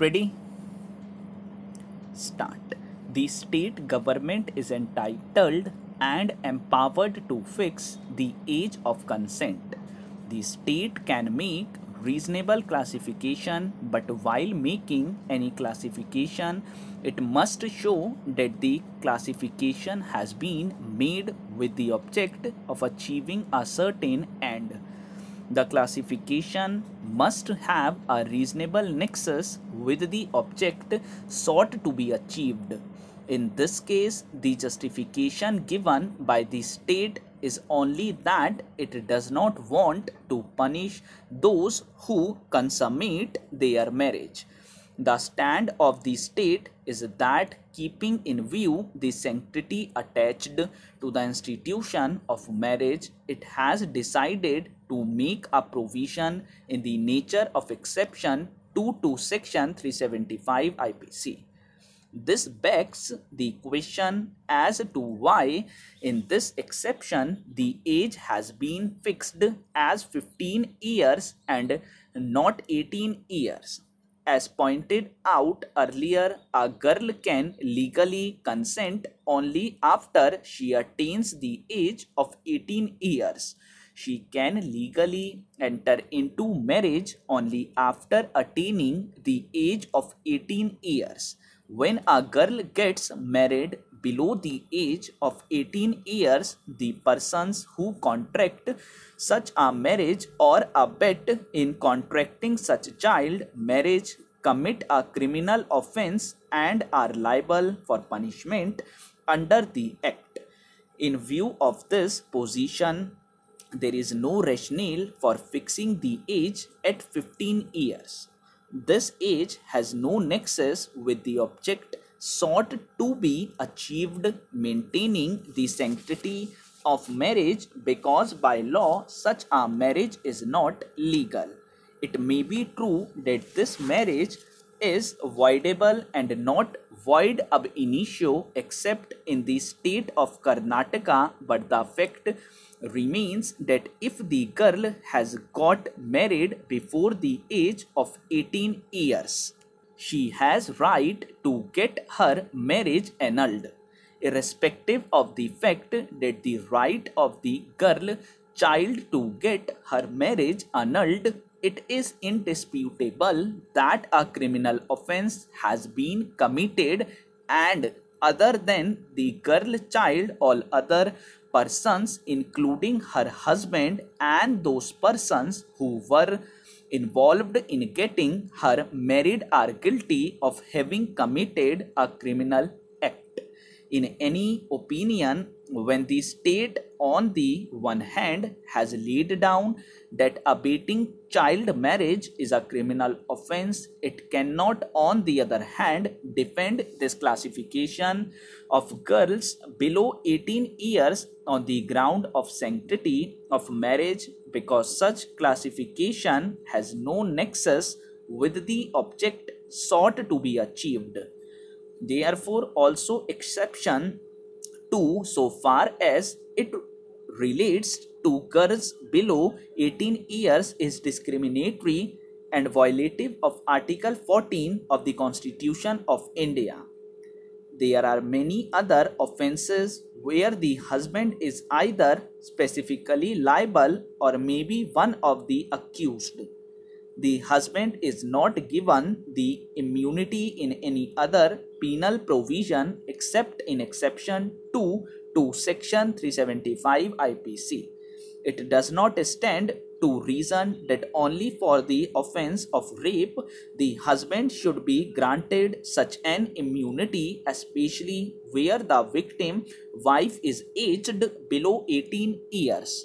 Ready? Start. The state government is entitled and empowered to fix the age of consent. The state can make reasonable classification, but while making any classification, it must show that the classification has been made with the object of achieving a certain end. The classification must have a reasonable nexus with the object sought to be achieved. In this case, the justification given by the state is only that it does not want to punish those who consummate their marriage. The stand of the state is that, keeping in view the sanctity attached to the institution of marriage, it has decided to make a provision in the nature of exception to Section 375 IPC. This begs the question as to why in this exception the age has been fixed as 15 years and not 18 years. As pointed out earlier, a girl can legally consent only after she attains the age of 18 years. She can legally enter into marriage only after attaining the age of 18 years. When a girl gets married below the age of 18 years, the persons who contract such a marriage or abet in contracting such child marriage commit a criminal offense and are liable for punishment under the Act. In view of this position, there is no rationale for fixing the age at 15 years. This age has no nexus with the object sought to be achieved, maintaining the sanctity of marriage, because by law such a marriage is not legal. It may be true that this marriage is voidable and not void ab initio except in the state of Karnataka, but the fact remains that if the girl has got married before the age of 18 years, she has right to get her marriage annulled, irrespective of the fact that the right of the girl child to get her marriage annulled. It is indisputable that a criminal offense has been committed, and other than the girl child, all other persons, including her husband and those persons who were involved in getting her married, are guilty of having committed a criminal act. In any opinion, when the state on the one hand has laid down that abetting child marriage is a criminal offense, it cannot on the other hand defend this classification of girls below 18 years on the ground of sanctity of marriage, because such classification has no nexus with the object sought to be achieved. Therefore, also exception 2, so far as it relates to girls below 18 years, is discriminatory and violative of Article 14 of the Constitution of India. There are many other offences where the husband is either specifically liable or maybe one of the accused. The husband is not given the immunity in any other penal provision except in exception 2 to Section 375 IPC. It does not stand to reason that only for the offense of rape the husband should be granted such an immunity, especially where the victim wife is aged below 18 years.